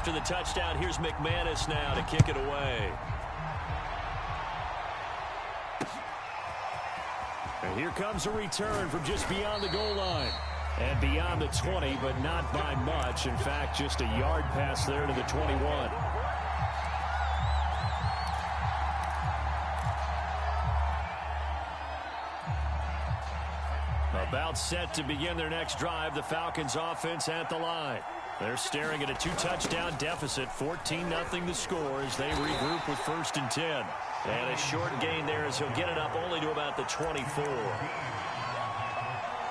After the touchdown, here's McManus now to kick it away. And here comes a return from just beyond the goal line. And beyond the 20, but not by much. In fact, just a yard pass there to the 21. About set to begin their next drive, the Falcons offense at the line. They're staring at a 2-touchdown deficit, 14-0 the score as they regroup with 1st and 10. And a short gain there as he'll get it up only to about the 24.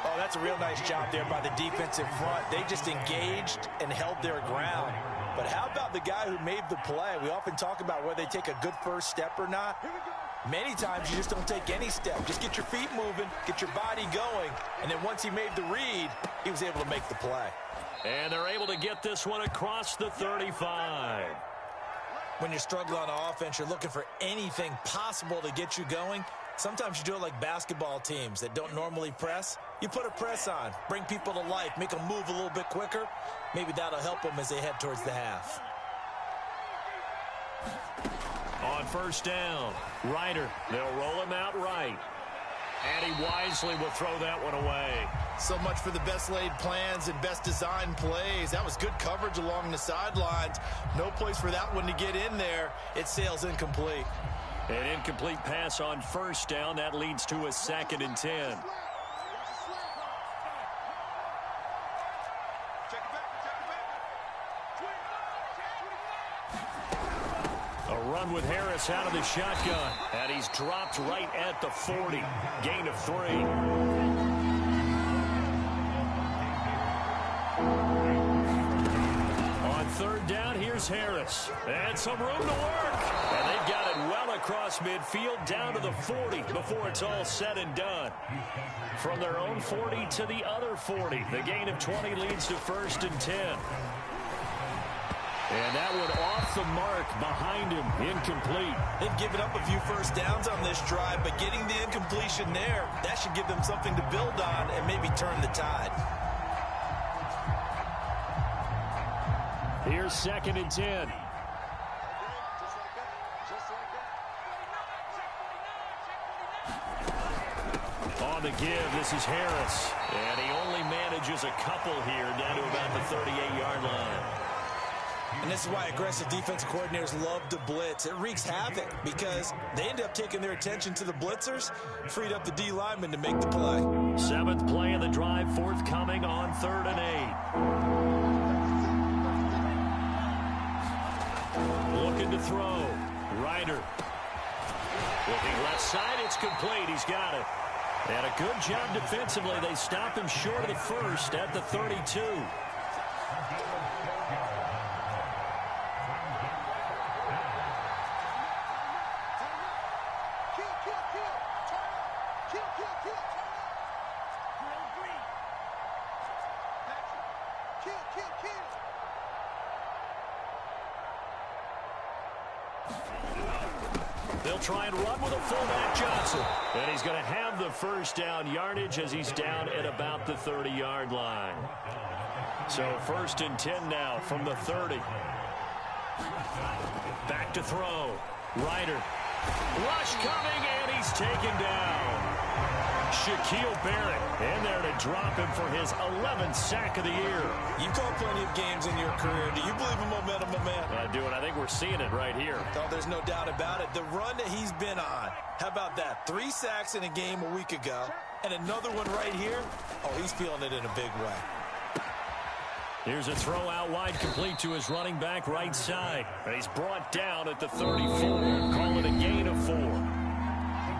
Oh, that's a real nice job there by the defensive front. They just engaged and held their ground. But how about the guy who made the play? We often talk about whether they take a good first step or not. Many times you just don't take any step. Just get your feet moving, get your body going, and then once he made the read, he was able to make the play. And they're able to get this one across the 35. When you're struggling on offense, you're looking for anything possible to get you going. Sometimes you do it like basketball teams that don't normally press. You put a press on, bring people to life, make them move a little bit quicker. Maybe that'll help them as they head towards the half. On 1st down, Ryder, they'll roll him out right. And he wisely will throw that one away. So much for the best laid plans and best designed plays. That was good coverage along the sidelines. No place for that one to get in there. It sails incomplete. An incomplete pass on 1st down. That leads to a 2nd and 10. A run with Harris out of the shotgun. And he's dropped right at the 40. Gain of 3. On 3rd down, here's Harris. And some room to work. And they've got it well across midfield down to the 40 before it's all said and done. From their own 40 to the other 40. The gain of 20 leads to 1st and 10. And that one off the mark behind him, incomplete. They've given up a few first downs on this drive, but getting the incompletion there, that should give them something to build on and maybe turn the tide. Here's 2nd and 10. On the give, this is Harris. And he only manages a couple here down to about the 38-yard line. And this is why aggressive defensive coordinators love to blitz. It wreaks havoc because they end up taking their attention to the blitzers, freed up the D lineman to make the play. 7th play of the drive forthcoming on 3rd and 8. Looking to throw. Ryder. Looking left side, it's complete. He's got it. And a good job defensively. They stop him short of the 1st at the 32. They'll try and run with a fullback Johnson. And he's going to have the 1st down yardage as he's down at about the 30-yard line. So 1st and 10 now from the 30. Back to throw. Ryder. Rush coming, and he's taken down. Shaquille Barrett in there to drop him for his 11th sack of the year. You've called plenty of games in your career. Do you believe in momentum, my man? I do, and I think we're seeing it right here. Oh, there's no doubt about it. The run that he's been on. How about that? 3 sacks in a game a week ago, and another one right here. Oh, he's feeling it in a big way. Here's a throw out wide, complete to his running back right side. And he's brought down at the 34. Call it a gain of 4.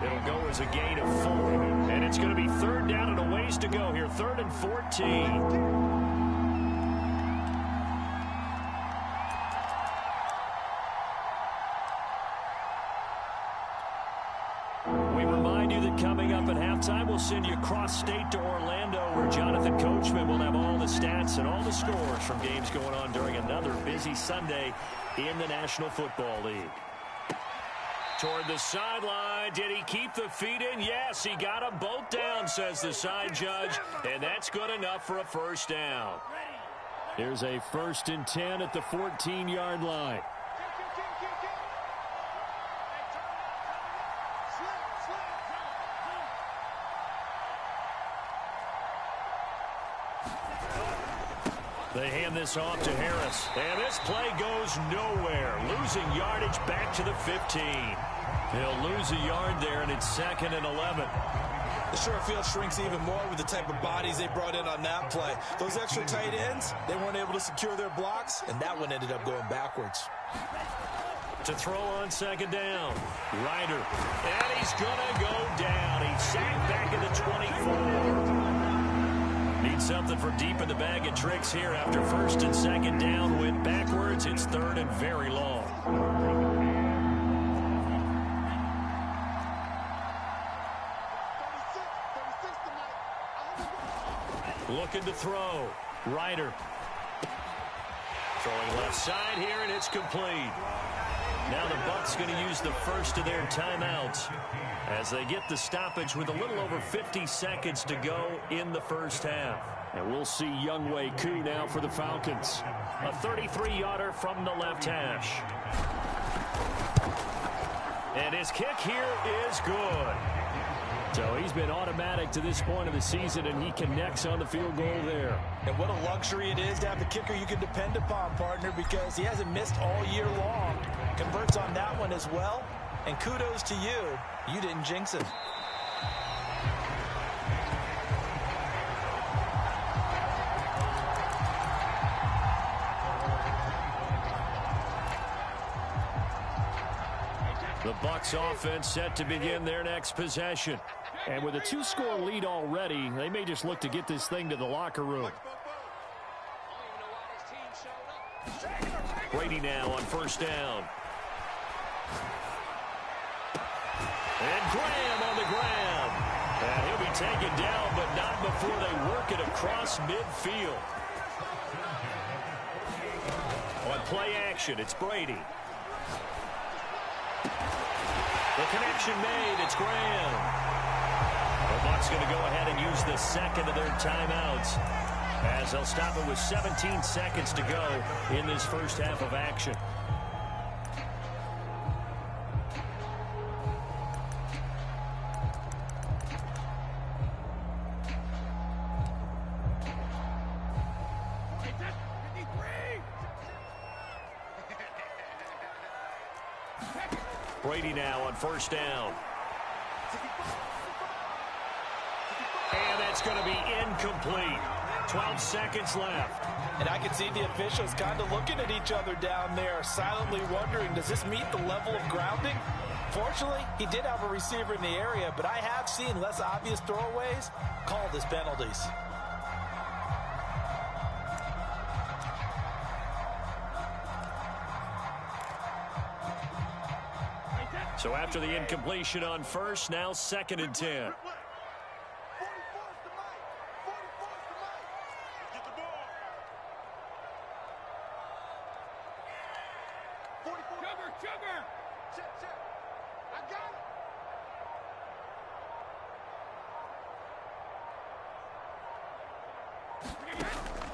It'll go as a gain of 4. And it's going to be 3rd down and a ways to go here. 3rd and 14. We remind you that coming up at halftime, we'll send you cross-state to Orlando, where Jonathan Coachman will have all the stats and all the scores from games going on during another busy Sunday in the National Football League. Toward the sideline. Did he keep the feet in? Yes, he got them both down, says the side judge. And that's good enough for a 1st down. Here's a 1st and 10 at the 14-yard line. They hand this off to Harris. And this play goes nowhere. Losing yardage back to the 15. He'll lose a yard there, and it's 2nd and 11. The short field shrinks even more with the type of bodies they brought in on that play. Those extra tight ends, they weren't able to secure their blocks, and that one ended up going backwards. To throw on 2nd down. Ryder. And he's going to go down. He's sacked back at the 24. Needs something for deep in the bag of tricks here after 1st and 2nd down. Went backwards. It's 3rd and very long. Looking to throw. Ryder. Throwing left side here, and it's complete. Now the Bucs going to use the first of their timeouts as they get the stoppage with a little over 50 seconds to go in the first half. And we'll see Younghoe Koo now for the Falcons. A 33-yarder from the left hash. And his kick here is good. So he's been automatic to this point of the season, and he connects on the field goal there. And what a luxury it is to have a kicker you can depend upon, partner, because he hasn't missed all year long. Converts on that one as well. And kudos to you. You didn't jinx him. The Bucs offense set to begin their next possession. And with a 2-score lead already, they may just look to get this thing to the locker room. Brady now on 1st down. And Graham on the ground. And he'll be taken down, but not before they work it across midfield. On play action, it's Brady. The connection made. It's Graham. The Bucs going to go ahead and use the 2nd of their timeouts as they'll stop it with 17 seconds to go in this first half of action. Brady now on 1st down. And that's going to be incomplete. 12 seconds left. And I can see the officials kind of looking at each other down there, silently wondering, does this meet the level of grounding? Fortunately, he did have a receiver in the area, but I have seen less obvious throwaways called as penalties. So after the incompletion on 1st, now 2nd and 10.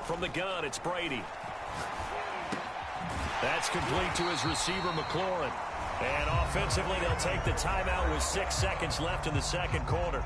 From the gun, it's Brady. That's complete to his receiver, McLaurin. And offensively, they'll take the timeout with 6 seconds left in the 2nd quarter.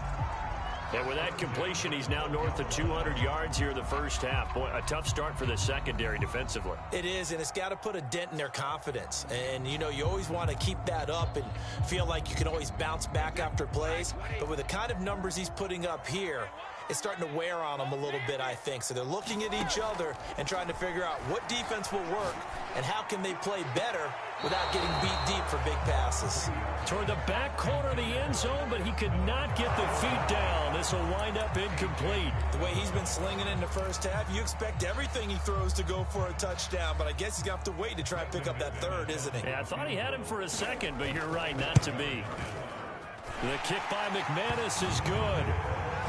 And with that completion, he's now north of 200 yards here in the first half. Boy, a tough start for the secondary defensively. It is, and it's got to put a dent in their confidence. And, you know, you always want to keep that up and feel like you can always bounce back after plays. But with the kind of numbers he's putting up here, it's starting to wear on them a little bit, I think. So they're looking at each other and trying to figure out what defense will work and how can they play better without getting beat deep for big passes. Toward the back corner of the end zone, but he could not get the feet down. This will wind up incomplete. The way he's been slinging in the first half, you expect everything he throws to go for a touchdown, but I guess he's going to have to wait to try and pick up that 3rd, isn't he? Yeah, I thought he had him for a second, but you're right, not to be. The kick by McManus is good.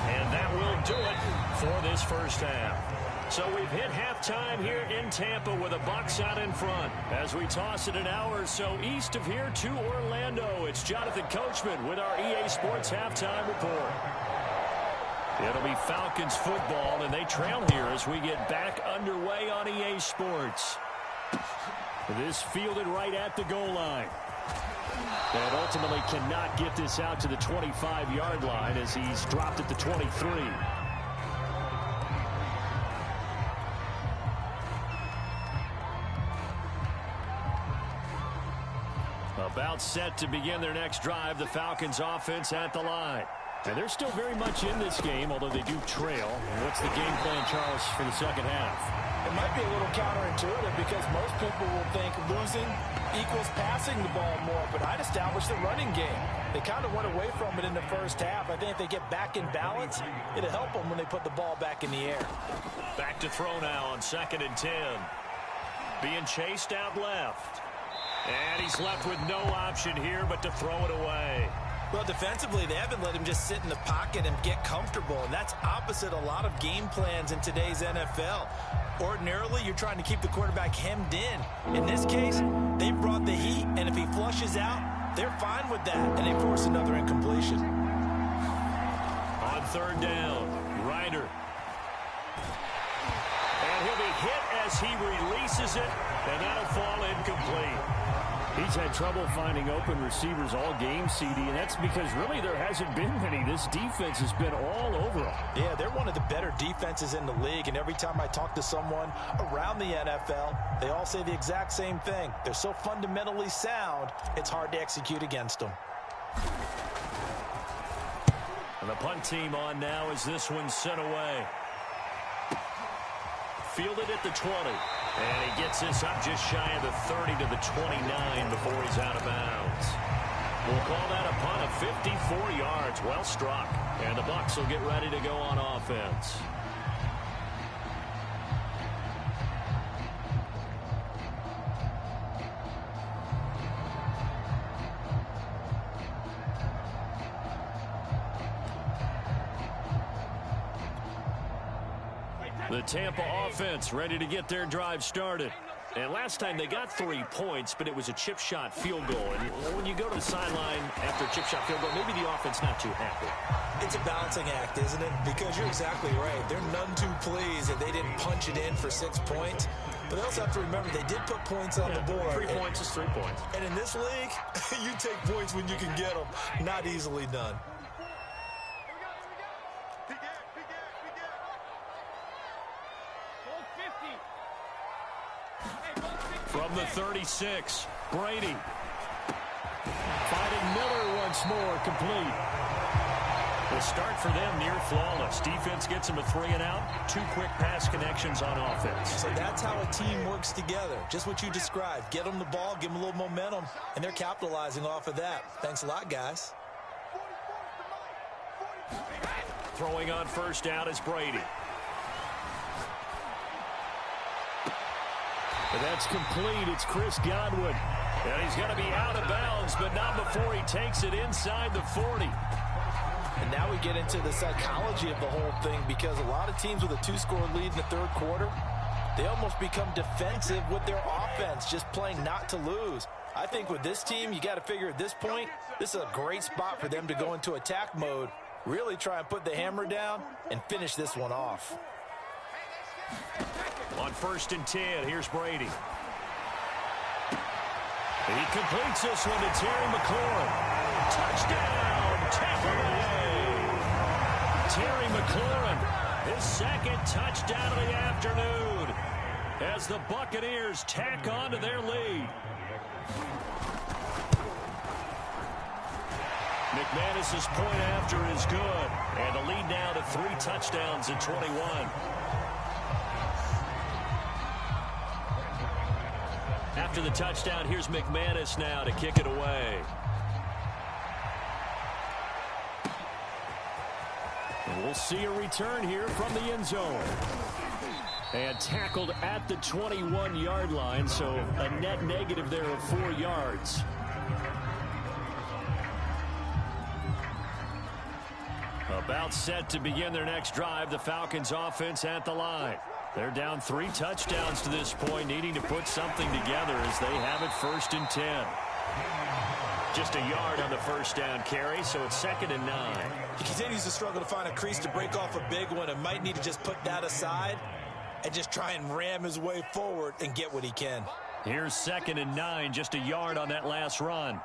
And that will do it for this first half. So we've hit halftime here in Tampa with the Bucs out in front. As we toss it an hour or so east of here to Orlando, it's Jonathan Coachman with our EA Sports Halftime Report. It'll be Falcons football, and they trail here as we get back underway on EA Sports. This fielded right at the goal line. And ultimately cannot get this out to the 25-yard line as he's dropped at the 23. About set to begin their next drive, the Falcons offense at the line. And they're still very much in this game, although they do trail. What's the game plan, Charles, for the second half? It might be a little counterintuitive because most people will think losing equals passing the ball more, but I'd establish the running game. They kind of went away from it in the first half. I think if they get back in balance, it'll help them when they put the ball back in the air. Back to throw now on 2nd and 10. Being chased out left. And he's left with no option here but to throw it away. Well, defensively, they haven't let him just sit in the pocket and get comfortable, and that's opposite a lot of game plans in today's NFL. Ordinarily, you're trying to keep the quarterback hemmed in. In this case, they brought the heat, and if he flushes out, they're fine with that, and they force another incompletion. On 3rd down, Ryder. And he'll be hit as he releases it, and that'll fall incomplete. He's had trouble finding open receivers all game, CD, and that's because really there hasn't been many. This defense has been all over them. Yeah, they're one of the better defenses in the league, and every time I talk to someone around the NFL, they all say the exact same thing. They're so fundamentally sound, it's hard to execute against them. And the punt team on now as this one's sent away. Fielded at the 20. And he gets this up just shy of the 30 to the 29 before he's out of bounds. We'll call that a punt of 54 yards. Well struck. And the Bucs will get ready to go on offense. The Tampa offense ready to get their drive started. And last time they got 3 points, but it was a chip shot field goal. And when you go to the sideline after a chip shot field goal, maybe the offense not too happy. It's a balancing act, isn't it? Because you're exactly right. They're none too pleased that they didn't punch it in for 6 points. But they also have to remember they did put points on the board. 3 points is 3 points. And in this league, you take points when you can get them. Not easily done. From the 36, Brady. Finding Miller once more, complete. The start for them near flawless. Defense gets them a 3-and-out. 2 quick pass connections on offense. So that's how a team works together. Just what you described. Get them the ball, give them a little momentum, and they're capitalizing off of that. Thanks a lot, guys. Throwing on 1st down is Brady. And that's complete. It's Chris Godwin. And he's going to be out of bounds, but not before he takes it inside the 40. And now we get into the psychology of the whole thing, because a lot of teams with a 2-score lead in the 3rd quarter, they almost become defensive with their offense, just playing not to lose. I think with this team, you got to figure at this point, this is a great spot for them to go into attack mode, really try and put the hammer down and finish this one off. On 1st and 10, here's Brady. He completes this one to Terry McLaurin. Touchdown, Tampa Bay. Terry McLaurin, his 2nd touchdown of the afternoon, as the Buccaneers tack on to their lead. McManus's point after is good, and the lead now to 3 touchdowns at 21. After the touchdown, here's McManus now to kick it away. And we'll see a return here from the end zone. And tackled at the 21-yard line, so a net negative there of 4 yards. About set to begin their next drive, the Falcons offense at the line. They're down 3 touchdowns to this point, needing to put something together as they have it 1st and 10. Just a yard on the first down carry, so it's 2nd and 9. He continues to struggle to find a crease to break off a big one and might need to just put that aside and just try and ram his way forward and get what he can. Here's 2nd and 9, just a yard on that last run.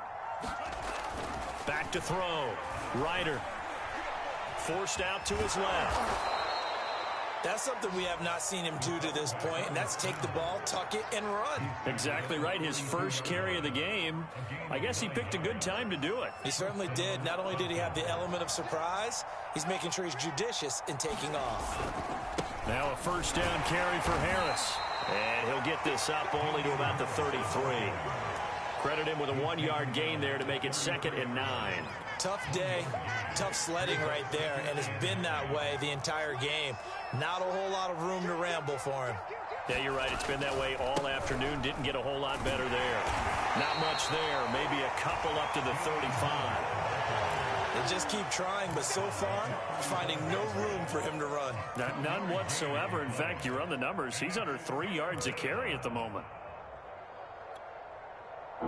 Back to throw. Ryder forced out to his left. That's something we have not seen him do to this point, and that's take the ball, tuck it, and run. Exactly right. His first carry of the game. I guess he picked a good time to do it. He certainly did. Not only did he have the element of surprise, he's making sure he's judicious in taking off. Now a first down carry for Harris. And he'll get this up only to about the 33. Credit him with a 1-yard gain there to make it 2nd and 9. Tough day, tough sledding right there, and it's been that way the entire game. Not a whole lot of room to ramble for him. Yeah, you're right. It's been that way all afternoon. Didn't get a whole lot better there. Not much there. Maybe a couple up to the 35. They just keep trying, but so far, finding no room for him to run. None whatsoever. In fact, you run the numbers. He's under 3 yards a carry at the moment.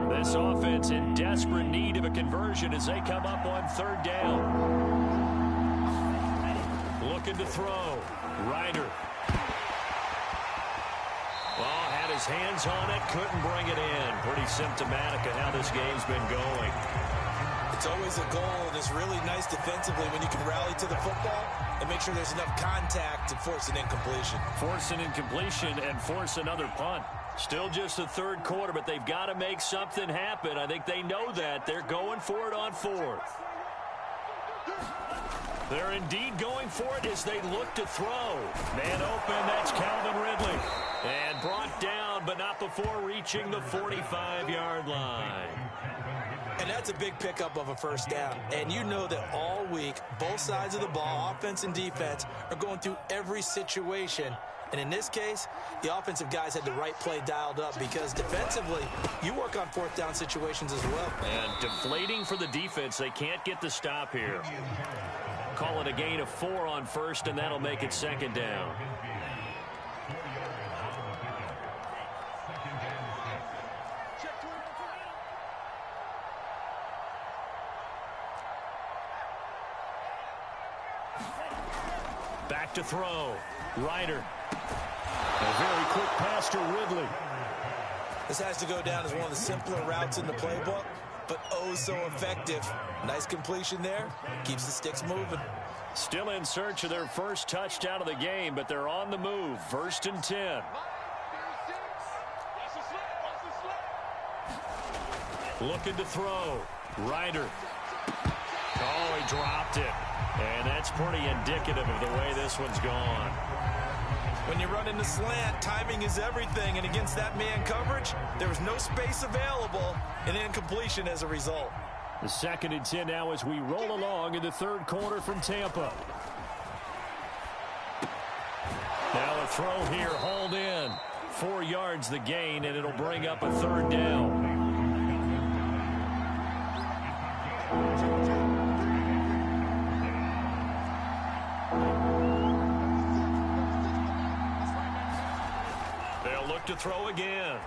This offense in desperate need of a conversion as they come up on 3rd down. Looking to throw. Ryder. Well, had his hands on it, couldn't bring it in. Pretty symptomatic of how this game's been going. It's always a goal, and it's really nice defensively when you can rally to the football and make sure there's enough contact to force an incompletion. Force an incompletion and force another punt. Still just the 3rd quarter, but they've got to make something happen. I think they know that. They're going for it on 4th. They're indeed going for it as they look to throw. Man open, that's Calvin Ridley. And brought down, but not before reaching the 45-yard line. And that's a big pickup of a first down. And you know that all week, both sides of the ball, offense and defense, are going through every situation. And in this case, the offensive guys had the right play dialed up because defensively, you work on 4th down situations as well. And deflating for the defense. They can't get the stop here. Call it a gain of 4 on 1st, and that'll make it 2nd down. Back to throw. Ryder. A very quick pass to Ridley. This has to go down as one of the simpler routes in the playbook, but oh so effective. Nice completion there. Keeps the sticks moving. Still in search of their first touchdown of the game, but they're on the move. 1st and 10. Looking to throw. Ryder. Oh, he dropped it. And that's pretty indicative of the way this one's gone. When you run in the slant, timing is everything. And against that man coverage, there was no space available, and incompletion as a result. The 2nd and 10 now as we roll along in the 3rd quarter from Tampa. Now a throw here, hauled in. 4 yards the gain, and it'll bring up a 3rd down. They'll look to throw again.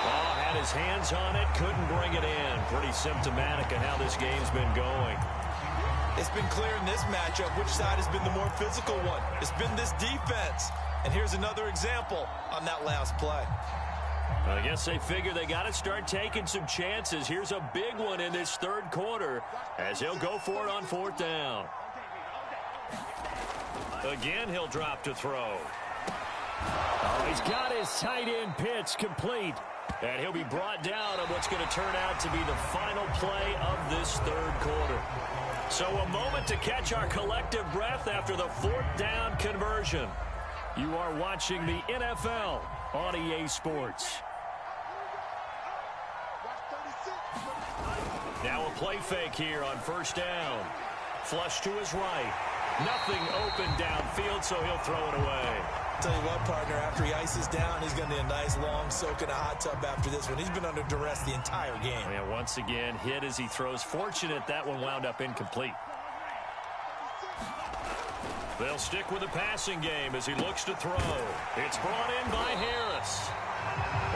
Oh, had his hands on it, couldn't bring it in. Pretty symptomatic of how this game's been going. It's been clear in this matchup which side has been the more physical one. It's been this defense. And here's another example on that last play. I guess they figure they got to start taking some chances. Here's a big one in this 3rd quarter as he'll go for it on 4th down. Again, he'll drop to throw. Oh, he's got his tight end pitch complete. And he'll be brought down on what's going to turn out to be the final play of this 3rd quarter. So a moment to catch our collective breath after the 4th down conversion. You are watching the NFL on EA Sports. Now a play fake here on 1st down. Flush to his right. Nothing open downfield, so he'll throw it away. Tell you what, partner, after he ices down, he's going to need a nice long soak in a hot tub after this one. He's been under duress the entire game. Yeah, once again, hit as he throws. Fortunate that one wound up incomplete. They'll stick with the passing game as he looks to throw. It's brought in by Harris.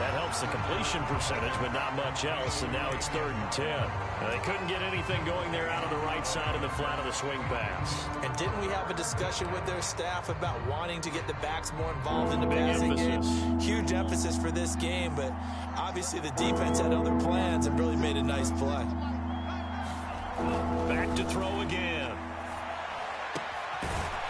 That helps the completion percentage, but not much else, and now it's 3rd and 10. They couldn't get anything going there out of the right side of the flat of the swing pass. And didn't we have a discussion with their staff about wanting to get the backs more involved in the passing game? Huge emphasis for this game, but obviously the defense had other plans and really made a nice play. Back to throw again.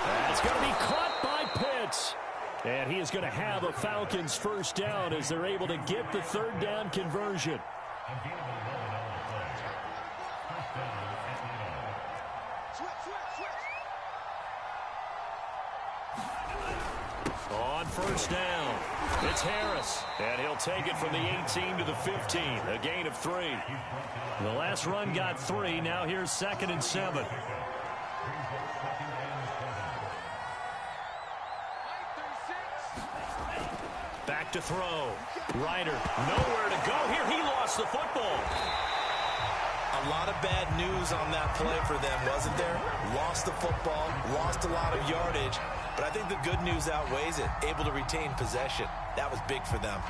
That's going to be caught by Pitts. And he is going to have a Falcons first down as they're able to get the 3rd down conversion. On first down, it's Harris. And he'll take it from the 18 to the 15, a gain of 3. The last run got 3. Now here's 2nd and 7. Back to throw. Ryder, nowhere to go here. He lost the football. A lot of bad news on that play for them, wasn't there? Lost the football, lost a lot of yardage, but I think the good news outweighs it. Able to retain possession. That was big for them.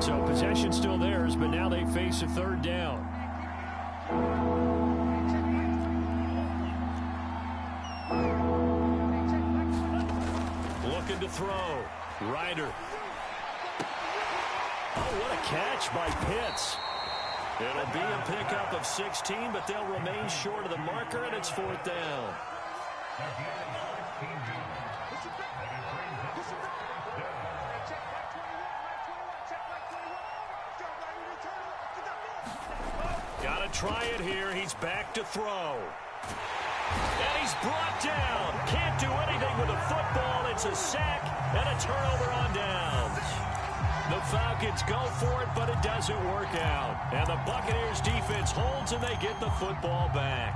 So possession still theirs, but now they face a 3rd down. Looking to throw. Ryder. Oh, what a catch by Pitts. It'll be a pickup of 16, but they'll remain short of the marker, and it's 4th down. Got to try it here. He's back to throw. And he's brought down. Can't do anything with the football. It's a sack and a turnover on downs. The Falcons go for it, but it doesn't work out. And the Buccaneers defense holds, and they get the football back.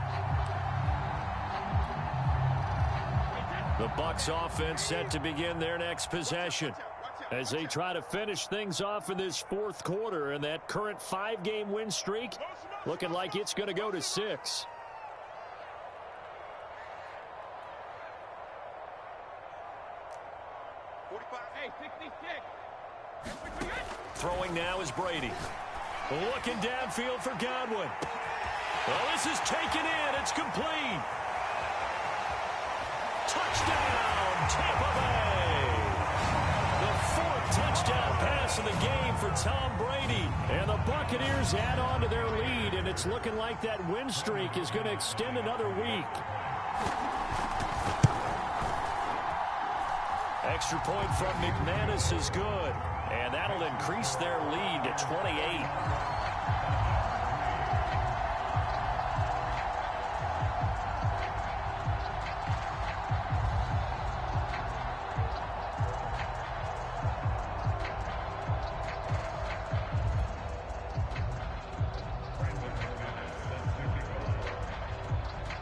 The Bucs offense set to begin their next possession as they try to finish things off in this 4th quarter. And that current 5-game win streak looking like it's going to go to 6. Throwing now is Brady. Looking downfield for Godwin. Well, this is taken in. It's complete. Touchdown, Tampa Bay. The 4th touchdown pass of the game for Tom Brady. And the Buccaneers add on to their lead, and it's looking like that win streak is going to extend another week. Extra point from McManus is good. And that'll increase their lead to 28.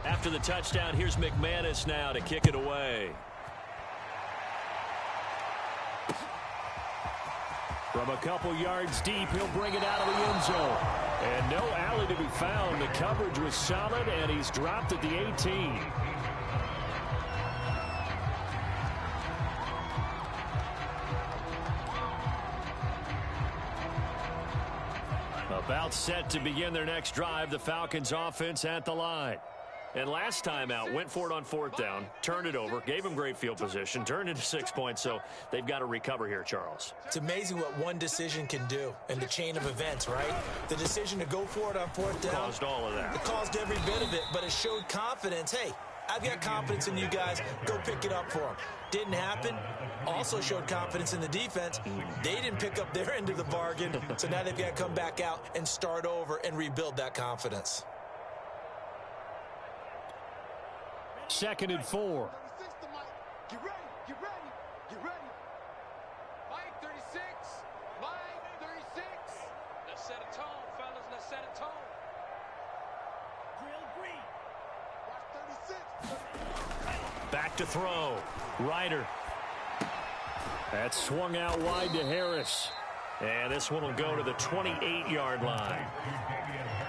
After the touchdown, here's McManus now to kick it away. From a couple yards deep, he'll bring it out of the end zone. And no alley to be found. The coverage was solid, and he's dropped at the 18. About set to begin their next drive, the Falcons offense at the line. And last time out, went for it on 4th down, turned it over, gave him great field position, turned into 6 points, so they've got to recover here, Charles. It's amazing what one decision can do in the chain of events, right? The decision to go for it on 4th down. Caused all of that. It caused every bit of it, but it showed confidence. Hey, I've got confidence in you guys. Go pick it up for them. Didn't happen. Also showed confidence in the defense. They didn't pick up their end of the bargain, so now they've got to come back out and start over and rebuild that confidence. 2nd and 4. Get ready, get ready, get ready. Line 36, line 36. Let's set a tone, fellas, let's set a tone. Drill green. Watch 36. Back to throw. Ryder. That swung out wide to Harris. And this one will go to the 28-yard line.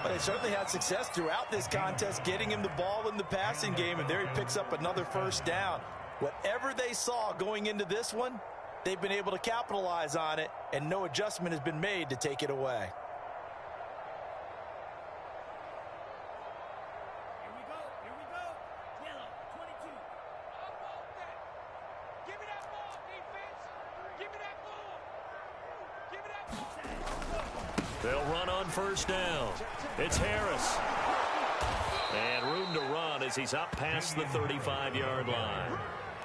But they certainly had success throughout this contest, getting him the ball in the passing game, and there he picks up another first down. Whatever they saw going into this one, They've been able to capitalize on it, and no adjustment has been made to take it away. They'll run on first down. It's Harris. And room to run as he's up past the 35-yard line.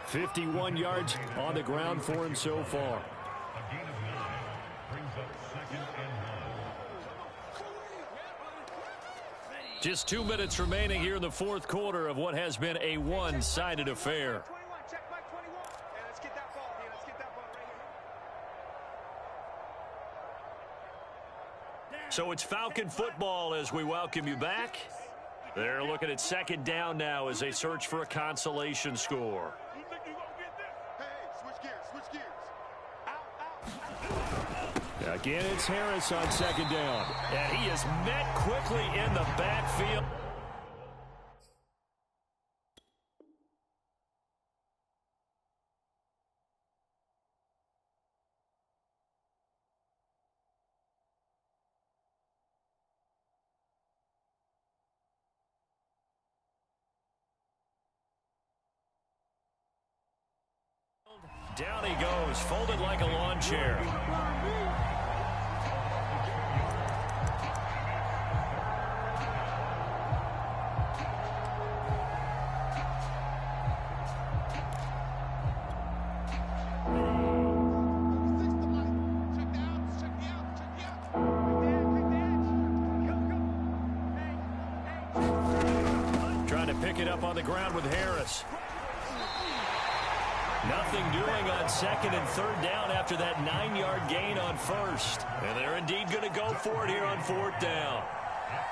51 yards on the ground for him so far. Just 2 minutes remaining here in the fourth quarter of what has been a one-sided affair. So it's Falcon football as we welcome you back. They're looking at second down now as they search for a consolation score. Again, it's Harris on second down. And he is met quickly in the backfield. Down he goes, folded like a lawn chair. Trying to pick it up on the ground with Harris. Nothing doing on second and third down after that 9-yard gain on first. And they're indeed going to go for it here on fourth down.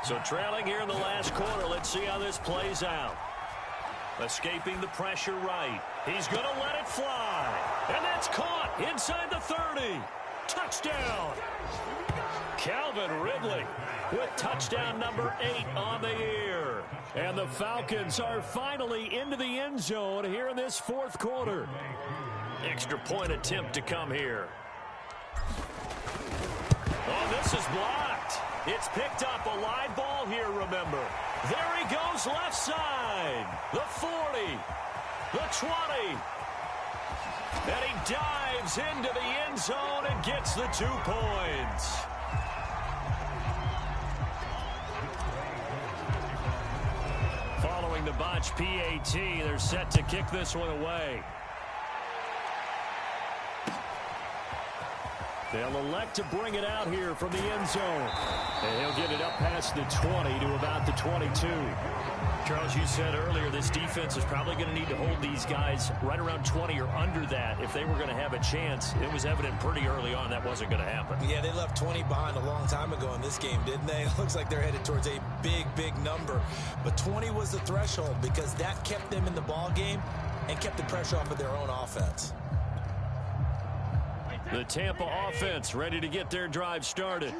So trailing here in the last quarter, let's see how this plays out. Escaping the pressure right. He's going to let it fly. And that's caught inside the 30. Touchdown. Calvin Ridley with touchdown number 8 on the year. And the Falcons are finally into the end zone here in this fourth quarter. Extra point attempt to come here. Oh, this is blocked. It's picked up, a live ball here, remember. There he goes left side. The 40. The 20. And he dives into the end zone and gets the 2 points. Following the botch PAT, they're set to kick this one away. They'll elect to bring it out here from the end zone. And he'll get it up past the 20 to about the 22. Charles, you said earlier this defense is probably going to need to hold these guys right around 20 or under that if they were going to have a chance. It was evident pretty early on that wasn't going to happen. Yeah, they left 20 behind a long time ago in this game, didn't they? It looks like they're headed towards a big, big number. But 20 was the threshold because that kept them in the ball game and kept the pressure off of their own offense. The Tampa offense ready to get their drive started.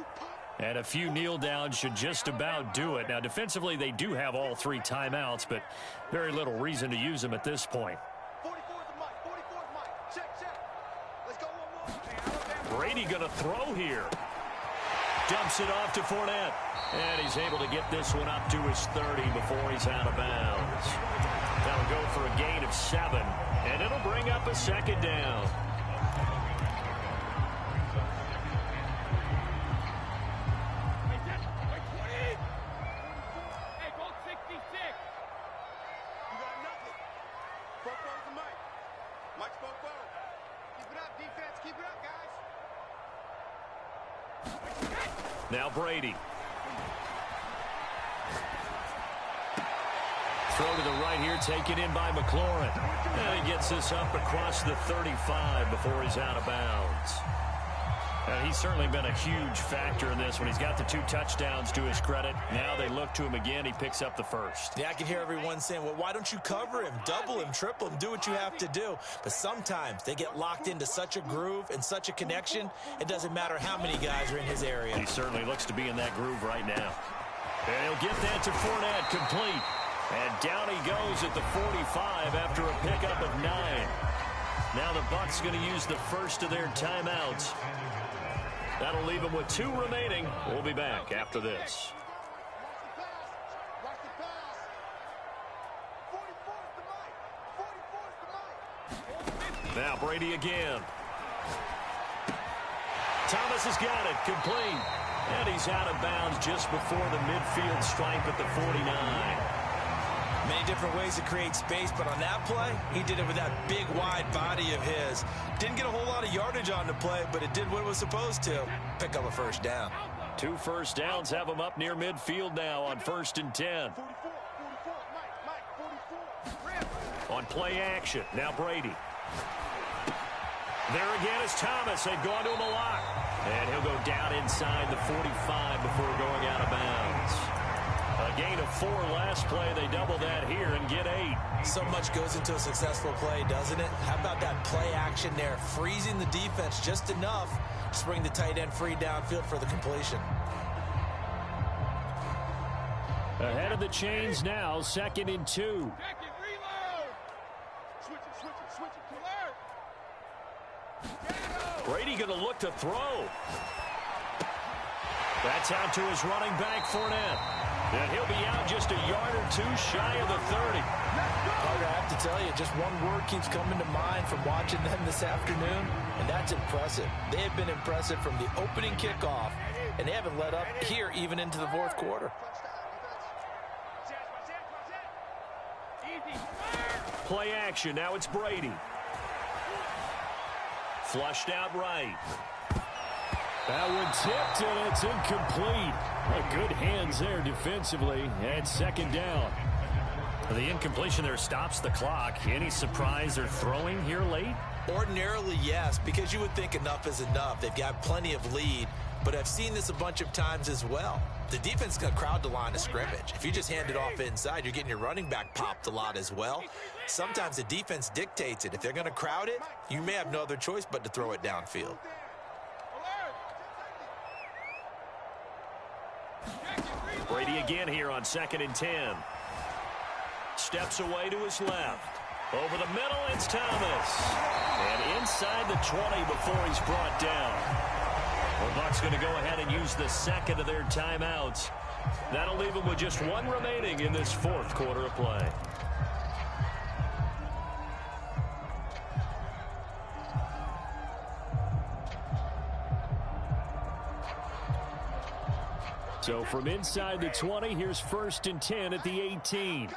And a few kneel downs should just about do it. Now, defensively, they do have all 3 timeouts, but very little reason to use them at this point. Brady going to throw here. Dumps it off to Fournette. And he's able to get this one up to his 30 before he's out of bounds. That'll go for a gain of 7, and it'll bring up a second down. Now Brady. Throw to the right here, taken in by McLaurin. And he gets this up across the 35 before he's out of bounds. He's certainly been a huge factor in this when he's got the 2 touchdowns to his credit. Now they look to him again. He picks up the first. Yeah, I can hear everyone saying, well, why don't you cover him, double him, triple him, do what you have to do. But sometimes they get locked into such a groove and such a connection, it doesn't matter how many guys are in his area. He certainly looks to be in that groove right now. And he'll get that to Fournette, complete. And down he goes at the 45 after a pickup of 9. Now the Bucs going to use the first of their timeouts. That'll leave them with 2 remaining. We'll be back after this. Now Brady again. Thomas has got it, complete. And he's out of bounds just before the midfield stripe at the 49. Many different ways to create space, but on that play, he did it with that big, wide body of his. Didn't get a whole lot of yardage on the play, but it did what it was supposed to. Pick up a first down. 2 first downs have him up near midfield now on 1st and 10. On play action, now Brady. There again is Thomas. They've gone to him a lot. And he'll go down inside the 45 before going out of bounds. A gain of 4 last play. They double that here and get 8. So much goes into a successful play, doesn't it? How about that play action there? Freezing the defense just enough to bring the tight end free downfield for the completion. Ahead of the chains now, 2nd and 2. Brady going to look to throw. That's out to his running back, Fournette. And he'll be out just a yard or 2 shy of the 30. Carter, I have to tell you, just one word keeps coming to mind from watching them this afternoon, and that's impressive. They have been impressive from the opening kickoff, and they haven't let up here even into the 4th quarter. Play action. Now it's Brady. Flushed out right. That one tipped, and it's incomplete. Good hands there defensively, and 2nd down. The incompletion there stops the clock. Any surprise they're throwing here late? Ordinarily, yes, because you would think enough is enough. They've got plenty of lead, but I've seen this a bunch of times as well. The defense is going to crowd the line of scrimmage. If you just hand it off inside, you're getting your running back popped a lot as well. Sometimes the defense dictates it. If they're going to crowd it, you may have no other choice but to throw it downfield. Brady again here on 2nd and 10. Steps away to his left. Over the middle, it's Thomas. And inside the 20 before he's brought down. The Bucs going to go ahead and use the 2nd of their timeouts. That'll leave them with just 1 remaining in this 4th quarter of play. So from inside the 20, here's 1st and 10 at the 18.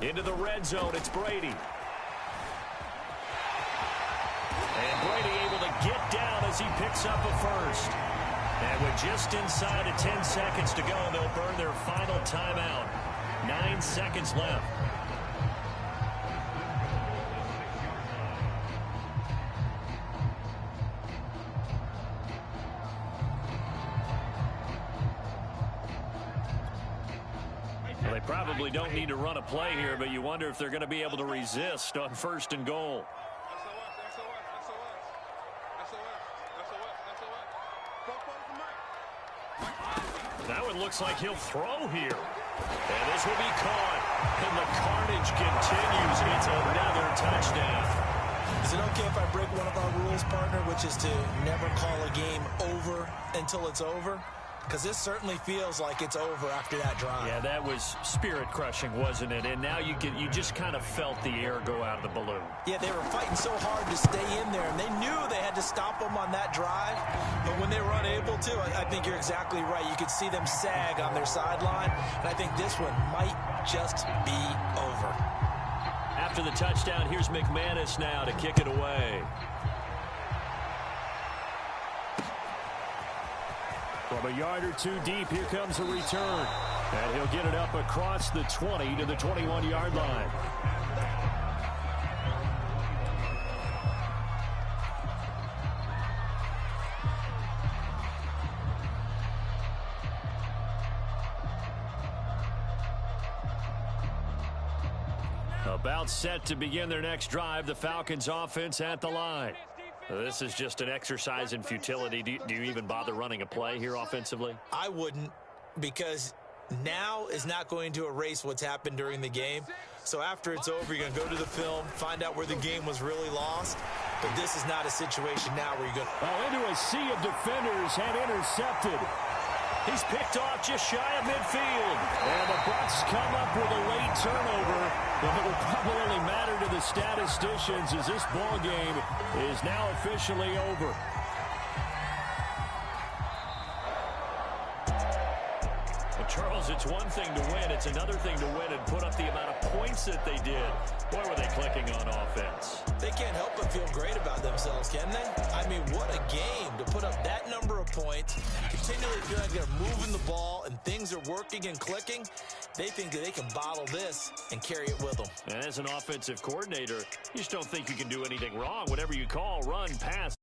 Into the red zone, it's Brady. And Brady able to get down as he picks up a first. And with just inside of 10 seconds to go, they'll burn their final timeout. 9 seconds left. Well, they probably don't need to run a play here, but you wonder if they're going to be able to resist on 1st and goal. That one looks like he'll throw here. And this will be caught. And the carnage continues. It's another touchdown. Is it okay if I break one of our rules, partner, which is to never call a game over until it's over? Because this certainly feels like it's over after that drive. Yeah, that was spirit-crushing, wasn't it? And now you just kind of felt the air go out of the balloon. Yeah, they were fighting so hard to stay in there, and they knew they had to stop them on that drive. But when they were unable to, I think you're exactly right. You could see them sag on their sideline, and I think this one might just be over. After the touchdown, here's McManus now to kick it away. From a yard or 2 deep, here comes a return. And he'll get it up across the 20 to the 21-yard line. About set to begin their next drive, the Falcons offense at the line. This is just an exercise in futility. Do you even bother running a play here offensively? I wouldn't, because now is not going to erase what's happened during the game. So after it's over, you're going to go to the film, find out where the game was really lost. But this is not a situation now where you're going to... into a sea of defenders and intercepted. He's picked off just shy of midfield. And the Bucs come up with a late turnover. But it will probably only matter to the statisticians as this ball game is now officially over. Well, Charles, it's one thing to win. It's another thing to win and put up the amount of points that they did. Boy, were they clicking on offense. They can't help but feel great about themselves, can they? I mean, what a game to put up that number of points, continually feel like they're moving the ball and things are working and clicking. They think that they can bottle this and carry it with them. And as an offensive coordinator, you just don't think you can do anything wrong. Whatever you call, run, pass.